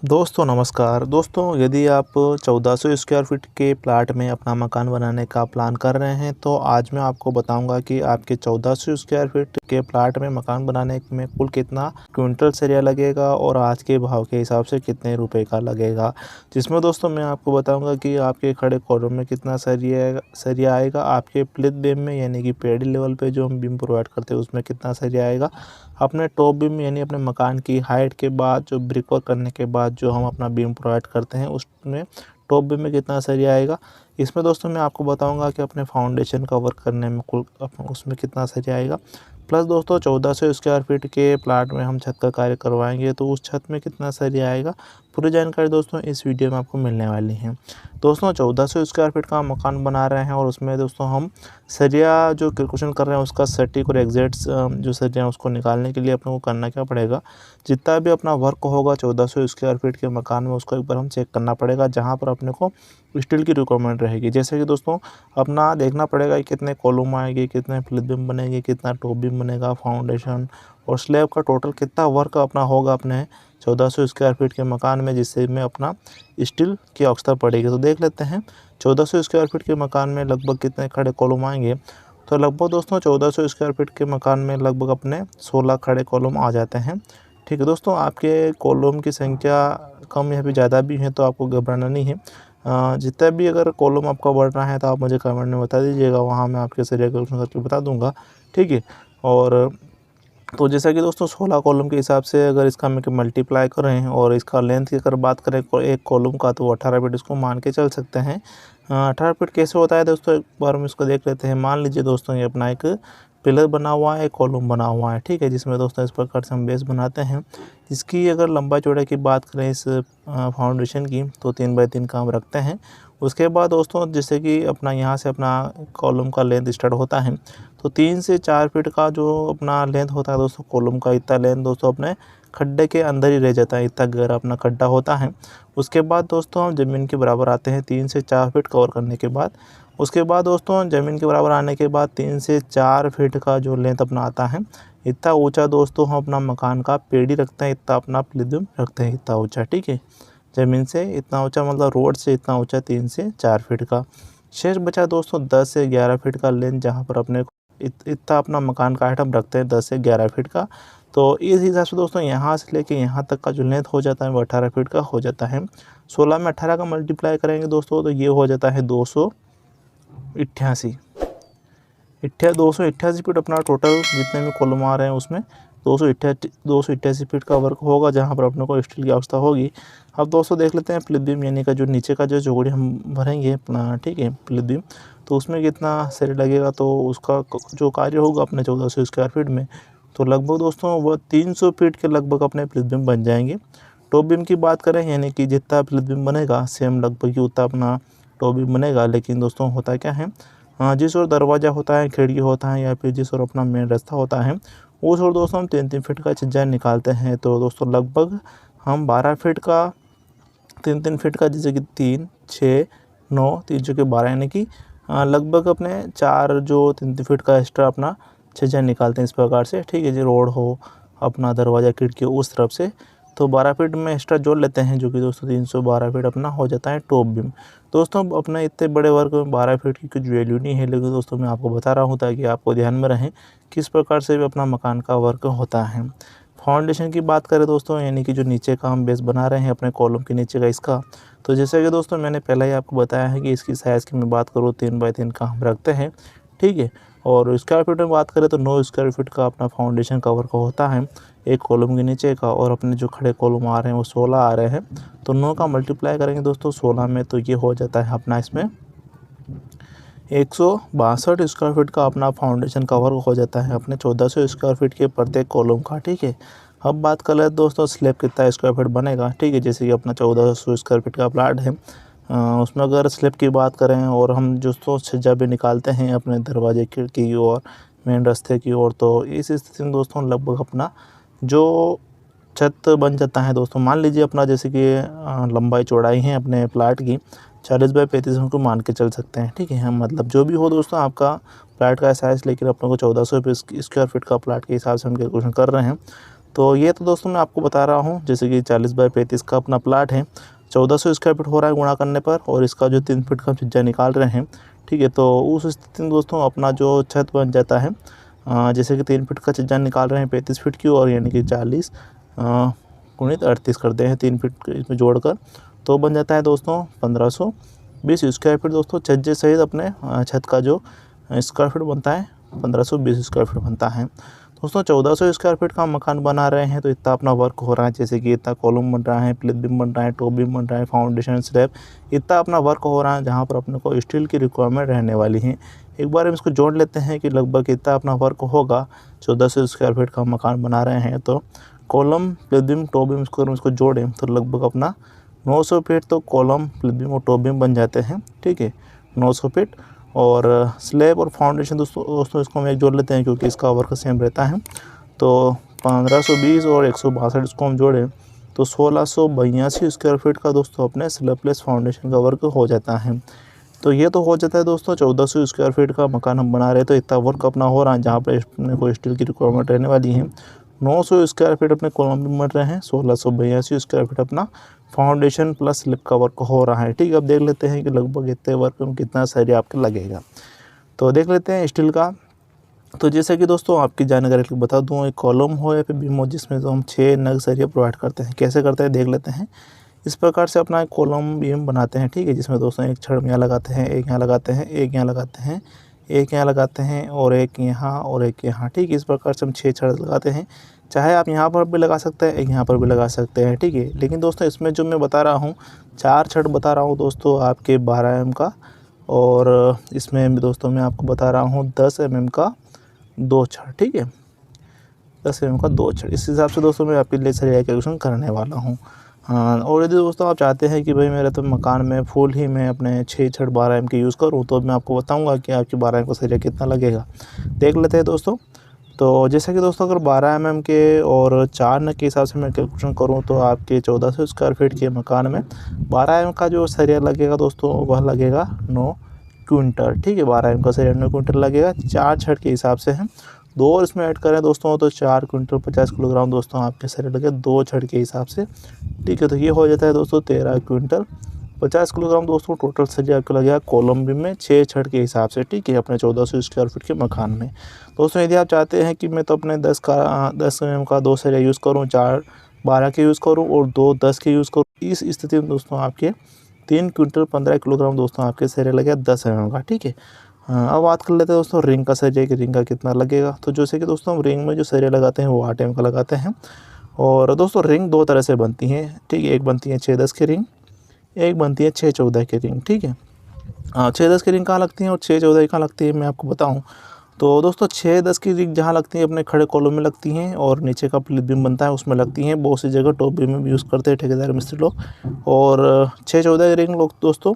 दोस्तों नमस्कार। दोस्तों यदि आप 1400 स्क्वायर फीट के प्लाट में अपना मकान बनाने का प्लान कर रहे हैं तो आज मैं आपको बताऊंगा कि आपके 1400 स्क्वायर फीट के प्लाट में मकान बनाने में कुल कितना क्विंटल सरिया लगेगा और आज के भाव के हिसाब से कितने रुपए का लगेगा। जिसमें दोस्तों मैं आपको बताऊंगा कि आपके खड़े कॉलम में कितना सरिया आएगा, आपके प्लिथ बीम में यानी कि पेडी लेवल पे जो हम बीम प्रोवाइड करते हैं उसमें कितना सरिया आएगा, अपने टॉप बीम यानी अपने मकान की हाइट के बाद जो ब्रिक वर्क करने के बाद जो हम अपना बीम प्रोवाइड करते हैं उसमें टॉप बीम में कितना सरिया आएगा। इसमें दोस्तों मैं आपको बताऊंगा कि अपने फाउंडेशन का वर्क करने में कुल उसमें कितना सरिया आएगा। प्लस दोस्तों 1400 स्क्वायर फीट के प्लाट में हम छत का कार्य करवाएंगे तो उस छत में कितना सरिया आएगा। पूरी जानकारी दोस्तों इस वीडियो में आपको मिलने वाली है। दोस्तों 1400 स्क्वायर फीट का मकान बना रहे हैं और उसमें दोस्तों हम सरिया जो कैलकुलेशन कर रहे हैं उसका सटीक और एग्जैक्ट जो सरिया उसको निकालने के लिए अपने को करना क्या पड़ेगा, जितना भी अपना वर्क होगा 1400 स्क्वायर फीट के मकान में उसको एक बार हम चेक करना पड़ेगा जहाँ पर अपने को स्टील की रिक्वायरमेंट रहेगी। जैसे कि दोस्तों अपना देखना पड़ेगा कि कितने कॉलम आएंगे, कितने प्लिथ बीम बनेंगे, कितना टॉप बीम बनेगा, फाउंडेशन और स्लैब का टोटल कितना वर्क अपना होगा अपने 1400 स्क्वायर फीट के मकान में, जिससे में अपना स्टील की आवश्यकता पड़ेगी। तो देख लेते हैं 1400 स्क्वायर फीट के मकान में लगभग कितने खड़े कॉलम आएंगे। तो लगभग दोस्तों 1400 स्क्वायर फीट के मकान में लगभग अपने 16 खड़े कॉलम आ जाते हैं। ठीक है दोस्तों, आपके कॉलम की संख्या कम या फिर ज़्यादा भी है तो आपको घबराना नहीं है। जितना भी अगर कॉलम आपका बढ़ रहा है तो आप मुझे कमेंट में बता दीजिएगा, वहाँ मैं आपके सरिया कैलकुलेशन करके बता दूंगा। ठीक है। और तो जैसा कि दोस्तों 16 कॉलम के हिसाब से अगर इसका हम मल्टीप्लाई करें और इसका लेंथ की अगर बात करें एक कॉलम का तो 18 फीट इसको मान के चल सकते हैं। 18 फीट कैसे होता है दोस्तों, एक बार हम इसको देख लेते हैं। मान लीजिए दोस्तों ये अपना एक पिलर बना हुआ है, एक कॉलम बना हुआ है। ठीक है, जिसमें दोस्तों इस प्रकार से हम बेस बनाते हैं। इसकी अगर लंबाई चौड़ाई की बात करें इस फाउंडेशन की तो 3 बाई 3 का हम रखते हैं। उसके बाद दोस्तों जैसे कि अपना यहाँ से अपना कॉलम का लेंथ स्टार्ट होता है तो 3 से 4 फीट का जो अपना लेंथ होता है दोस्तों कॉलम का, इतना लेंथ दोस्तों अपने खड्डे के अंदर ही रह जाता है, इतना गहरा अपना खड्डा होता है। उसके बाद दोस्तों हम ज़मीन के बराबर आते हैं 3 से 4 फीट कवर करने के बाद। उसके बाद दोस्तों ज़मीन के बराबर आने के बाद 3 से 4 फीट का जो लेंथ अपना आता है, इतना ऊंचा दोस्तों हम अपना मकान का पेड़ी रखते हैं, इतना अपना प्लिथ रखते हैं, इतना ऊंचा। ठीक है, ज़मीन से इतना ऊंचा मतलब रोड से इतना ऊंचा 3 से 4 फीट का। शेष बचा दोस्तों 10 से 11 फीट का लेंथ, जहाँ पर अपने इतना अपना मकान का हाइट हम रखते हैं 10 से 11 फीट का। तो इस हिसाब से दोस्तों यहाँ से लेके यहाँ तक का जो लेंथ हो जाता है वो 18 फीट का हो जाता है। 16 में 18 का मल्टीप्लाई करेंगे दोस्तों तो ये हो जाता है 288 फीट अपना टोटल जितने भी कॉलम आ रहे हैं उसमें 288 फीट का वर्क होगा, जहाँ पर अपने को स्टील की आवश्यकता होगी। अब दोस्तों देख लेते हैं प्लिथ बीम यानी का जो नीचे का जो जोड़ी हम भरेंगे अपना, ठीक है, प्लिथ बीम, तो उसमें कितना सरिया लगेगा। तो उसका जो कार्य होगा अपने 1400 स्क्वायर फीट में तो लगभग दोस्तों वो 300 फीट के लगभग अपने प्लिथ बीम बन जाएंगे। टॉप बीम की बात करें यानी कि जितना प्लिथ बीम बनेगा सेम लगभग ही उतना अपना टॉप बीम बनेगा। लेकिन दोस्तों होता क्या है, जिस ओर दरवाज़ा होता है, खिड़की होता है या फिर जिस ओर अपना मेन रास्ता होता है उस ओर दोस्तों हम 3-3 फीट का छज्जा निकालते हैं। तो दोस्तों लगभग हम 12 फीट का 3-3 फीट का, जैसे कि 3, 6, 9, 3 चौके 12 यानी कि लगभग अपने 4 जो 3-3 फीट का एक्स्ट्रा अपना छज्जा निकालते हैं इस प्रकार से। ठीक है जी, रोड हो अपना दरवाज़ा खिड़की उस तरफ से तो 12 फीट में एक्स्ट्रा जोड़ लेते हैं, जो कि दोस्तों 312 फीट अपना हो जाता है टॉप बीम। दोस्तों अपना इतने बड़े वर्क में 12 फीट की कुछ वैल्यू नहीं है, लेकिन दोस्तों मैं आपको बता रहा हूँ ताकि आपको ध्यान में रहे किस प्रकार से भी अपना मकान का वर्क होता है। फाउंडेशन की बात करें दोस्तों यानी कि जो नीचे का हम बेस बना रहे हैं अपने कॉलम के नीचे का इसका, तो जैसे कि दोस्तों मैंने पहले ही आपको बताया है कि इसकी साइज़ की मैं बात करूँ 3 बाई 3 का हम रखते हैं। ठीक है, और स्क्वायर फीट में बात करें तो 9 स्क्वायर फीट का अपना फाउंडेशन का वर्क होता है एक कॉलम के नीचे का, और अपने जो खड़े कॉलम आ रहे हैं वो 16 आ रहे हैं। तो 9 का मल्टीप्लाई करेंगे दोस्तों 16 में तो ये हो जाता है अपना इसमें 162 स्क्वायर फीट का अपना फाउंडेशन का वर्क हो जाता है अपने 1400 स्क्वायर फीट के प्रत्येक कॉलम का। ठीक है, अब बात कर ले दोस्तों स्लैब कितना स्क्वायर फीट बनेगा। ठीक है, जैसे कि अपना 1400 स्क्वायर फीट का प्लाट है, उसमें अगर स्लैब की बात करें और हम जो छज्जा भी निकालते हैं अपने दरवाजे खिड़की की और मेन रास्ते की ओर, तो इस स्थिति में दोस्तों लगभग अपना जो छत बन जाता है दोस्तों, मान लीजिए अपना जैसे कि लंबाई चौड़ाई है अपने प्लाट की 40 बाई 35 को मान के चल सकते हैं। ठीक है, हम मतलब जो भी हो दोस्तों आपका प्लाट का साइज़, लेकिन अपने को 1400 स्क्वायर फीट का प्लाट के हिसाब से हम कैलकुलेशन कर रहे हैं। तो ये तो दोस्तों मैं आपको बता रहा हूँ, जैसे कि 40 बाई 35 का अपना प्लाट है, 1400 स्क्वायर फीट हो रहा है गुणा करने पर, और इसका जो 3 फीट का छज्जा निकाल रहे हैं, ठीक है। तो उस स्थिति में दोस्तों अपना जो छत बन जाता है, जैसे कि 3 फीट का छज्जा निकाल रहे हैं 35 फीट की, और यानी कि 40 गुणित 38 करते हैं 3 फीट इसमें जोड़कर, तो बन जाता है दोस्तों 1520 स्क्वायर फीट दोस्तों छज्जे सहित अपने छत का जो स्क्वायर फीट बनता है 1520 स्क्वायर फीट बनता है दोस्तों। 1400 स्क्वायर फीट का मकान बना रहे हैं तो इतना अपना वर्क हो रहा है, जैसे कि इतना कॉलम बन रहा है, प्लिथ बीम बन रहा है, टॉप बीम बन रहा है, फाउंडेशन स्लैब, इतना अपना वर्क हो रहा है जहाँ पर अपने को स्टील की रिक्वायरमेंट रहने वाली है। एक बार हम इसको जोड़ लेते हैं कि लगभग इतना अपना वर्क होगा। 1400 स्क्वायर फीट का मकान बना रहे हैं तो कॉलम, प्लिथ बीम, टॉप बीम इसको जोड़ें तो लगभग अपना 900 फीट तो कॉलम, प्लिथ बीम और टॉप बीम बन जाते हैं, ठीक है, 900 फीट। और स्लैब और फाउंडेशन दोस्तों इसको हम एक जोड़ लेते हैं क्योंकि इसका वर्क सेम रहता है। तो 1520 और 162 इसको हम जोड़ें तो 1682 स्क्वायर फीट का दोस्तों अपने स्लैब प्लस फाउंडेशन का वर्क हो जाता है। तो ये तो हो जाता है दोस्तों 1400 स्क्वायर फीट का मकान हम बना रहे हैं तो इतना वर्क अपना हो रहा है जहाँ पर अपने को स्टील की रिक्वायरमेंट रहने वाली है। 900 स्क्वायर फीट अपने कॉलम में बन रहे हैं, 1682 स्क्वायर फीट अपना फाउंडेशन प्लस स्लिप का वर्क हो रहा है, ठीक है। अब देख लेते हैं कि लगभग इतने वर्क में कितना सरिया आपके लगेगा। तो देख लेते हैं स्टील का। तो जैसे कि दोस्तों आपकी जानकारी के बता दूँ, एक कॉलम हो या फिर बीम हो जिसमें तो हम 6 नग सरिया प्रोवाइड करते हैं। कैसे करते हैं देख लेते हैं। इस प्रकार से अपना एक कॉलम बीम बनाते हैं, ठीक है, जिसमें दोस्तों एक छड़ यहाँ लगाते हैं, एक यहाँ लगाते हैं, एक यहाँ लगाते हैं, एक यहाँ लगाते हैं और एक यहाँ और एक यहाँ, ठीक है। इस प्रकार से हम 6 छड़ लगाते हैं। चाहे आप यहाँ पर भी लगा सकते हैं, एक यहाँ पर भी लगा सकते हैं, ठीक है। लेकिन दोस्तों इसमें जो मैं बता रहा हूँ 4 छड़ बता रहा हूँ दोस्तों आपके 12 mm का, और इसमें दोस्तों मैं आपको बता रहा हूँ 10 mm का 2 छड़, ठीक है, 10 mm का 2 छड़। इस हिसाब से दोस्तों मैं आपके लिए सरिया कैलकुलेशन करने वाला हूँ। हाँ, और यदि दोस्तों आप चाहते हैं कि भाई मेरे तो मकान में फुल ही मैं अपने 6 छड़ 12 mm के यूज़ करूँ तो मैं आपको बताऊंगा कि आपकी 12 mm का सरिया कितना लगेगा। देख लेते हैं दोस्तों। तो जैसा कि दोस्तों अगर 12 mm के और 4 नग के हिसाब से मैं कैलकुलेशन करूँ तो आपके 1400 स्क्वायर फीट के मकान में 12 mm का जो सरिया लगेगा दोस्तों वह लगेगा 9 क्विंटल, ठीक है। 12 mm का सरिया 9 क्विंटल लगेगा। 4 छड़ के हिसाब से है, 2 और इसमें ऐड करें दोस्तों तो 4 क्विंटल 50 किलोग्राम दोस्तों आपके सरिया लगे 2 छड़ के हिसाब से, ठीक है। तो ये हो जाता है दोस्तों 13 क्विंटल 50 किलोग्राम दोस्तों टोटल सरिया आपको लगेगा कॉलम बीम में 6 छड़ के हिसाब से, ठीक है, अपने 1400 स्क्वायर फीट के मकान में। दोस्तों यदि आप चाहते हैं कि मैं तो अपने 10 mm का 2 सरिया यूज़ करूँ, 4 12 के यूज़ करूँ और 2 10 के यूज़ करूँ, इस स्थिति में दोस्तों आपके 3 क्विंटल 15 किलोग्राम दोस्तों आपके सरिया लगेगा 10 mm का, ठीक है। अब बात कर लेते हैं दोस्तों रिंग का सरिया कि रिंग का कितना लगेगा। तो जैसे कि दोस्तों हम रिंग में जो सरिया लगाते हैं वो 8 mm का लगाते हैं। और दोस्तों रिंग 2 तरह से बनती हैं, ठीक है, एक बनती है 6-10 की रिंग, एक बनती है 6-14 की रिंग, ठीक है। 6-10 की रिंग कहाँ लगती है और 6-14 कहाँ लगती है मैं आपको बताऊँ। तो दोस्तों 6-10 की रिंग जहाँ लगती है अपने खड़े कॉलम में लगती हैं और नीचे का प्लिथ बीम बनता है उसमें लगती हैं। बहुत सी जगह टॉप बीम में भी यूज़ करते हैं ठेकेदार मिस्त्री लोग। और 6-14 की रिंग लोग दोस्तों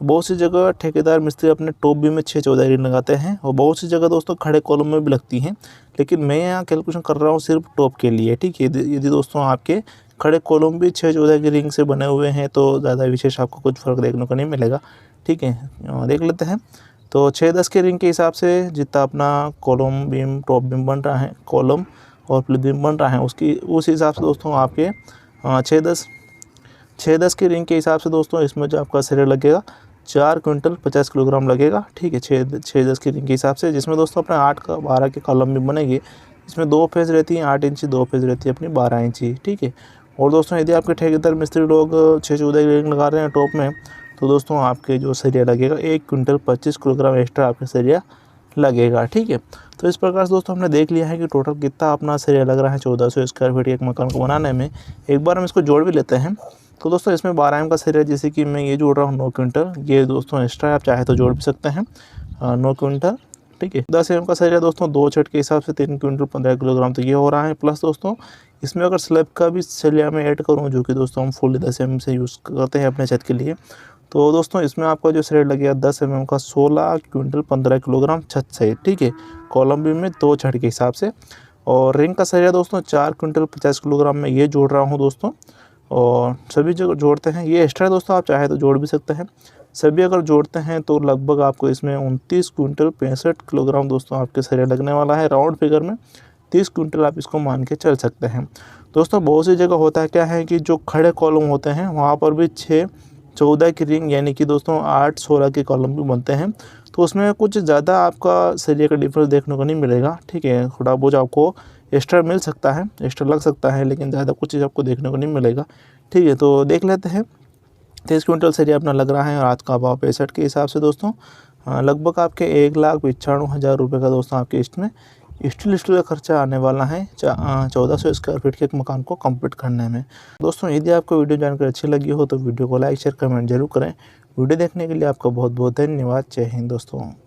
बहुत सी जगह ठेकेदार मिस्त्री अपने टॉप बीम में 6-14 रिंग लगाते हैं और बहुत सी जगह दोस्तों खड़े कॉलम में भी लगती हैं। लेकिन मैं यहाँ कैलकुलेशन कर रहा हूँ सिर्फ टॉप के लिए, ठीक है। यदि दोस्तों आपके खड़े कॉलम भी 6-14 की रिंग से बने हुए हैं तो ज़्यादा विशेष आपको कुछ फ़र्क देखने को नहीं मिलेगा, ठीक है। देख लेते हैं। तो 6-10 के रिंग के हिसाब से जितना अपना कॉलम बीम टॉप बीम बन रहा है, कॉलम और प्लिथ बीम बन रहा है उस हिसाब से दोस्तों आपके 6-10 की रिंग के हिसाब से दोस्तों इसमें जो आपका सरिया लगेगा 4 क्विंटल 50 किलोग्राम लगेगा, ठीक है। 6-10 की रिंग के हिसाब से, जिसमें दोस्तों अपने 8 का 12 के कॉलम भी बनेंगे। इसमें 2 फेज़ रहती हैं 8 इंची, 2 फेज़ रहती है अपनी 12 इंची, ठीक है। और दोस्तों यदि आपके ठेकेदार मिस्त्री लोग 6-14 की रिंग लगा रहे हैं टॉप में तो दोस्तों आपके जो सरिया लगेगा 1 क्विंटल 25 किलोग्राम एक्स्ट्रा आपके सरिया लगेगा, ठीक है। तो इस प्रकार से दोस्तों हमने देख लिया है कि टोटल कितना अपना सरिया लग रहा है 1400 स्क्वायर फीट एक मकान को बनाने में। एक बार हम इसको जोड़ भी लेते हैं। तो दोस्तों इसमें 12 mm का सरिया जैसे कि मैं ये जोड़ रहा हूँ 9 क्विंटल, ये दोस्तों एक्स्ट्रा आप चाहे तो जोड़ भी सकते हैं 9 क्विंटल, ठीक है। 10 mm का सरिया दोस्तों 2 छड़ के हिसाब से 3 क्विंटल 15 किलोग्राम तो ये हो रहा है। प्लस दोस्तों इसमें अगर स्लैब का भी सरिया में ऐड करूँ जो कि दोस्तों हम फुल 10 mm से यूज़ करते हैं अपने छत के लिए, तो दोस्तों इसमें आपका जो सरिया लगेगा 10 mm का 16 क्विंटल 15 किलोग्राम छत सहित, ठीक है, कॉलम बीम में 2 छड़ के हिसाब से। और रिंग का सरिया दोस्तों 4 क्विंटल 50 किलोग्राम में ये जोड़ रहा हूँ दोस्तों, और सभी जगह जोड़ते हैं। ये एक्स्ट्रा दोस्तों आप चाहे तो जोड़ भी सकते हैं। सभी अगर जोड़ते हैं तो लगभग आपको इसमें 29 क्विंटल 65 किलोग्राम दोस्तों आपके सरिया लगने वाला है राउंड फिगर में। 30 क्विंटल आप इसको मान के चल सकते हैं। दोस्तों बहुत सी जगह होता है क्या है कि जो खड़े कॉलम होते हैं वहाँ पर भी 6-14 की रिंग यानी कि दोस्तों 8-16 के कॉलम भी बनते हैं। तो उसमें कुछ ज़्यादा आपका सरिया का डिफरेंस देखने को नहीं मिलेगा, ठीक है। थोड़ा बहुत आपको एक्स्ट्रा मिल सकता है, एक्स्ट्रा लग सकता है, लेकिन ज़्यादा कुछ चीज़ आपको देखने को नहीं मिलेगा, ठीक है। तो देख लेते हैं 30 क्विंटल सरिया अपना लग रहा है और आज का भाव 65 के हिसाब से दोस्तों लगभग आपके 1,95,000 रुपये का दोस्तों आपके इसमें स्टील का खर्चा आने वाला है 1400 स्क्वायर फीट के एक मकान को कंप्लीट करने में। दोस्तों यदि आपको वीडियो जानकर अच्छी लगी हो तो वीडियो को लाइक शेयर कमेंट जरूर करें। वीडियो देखने के लिए आपका बहुत बहुत धन्यवाद। जय हिंद दोस्तों।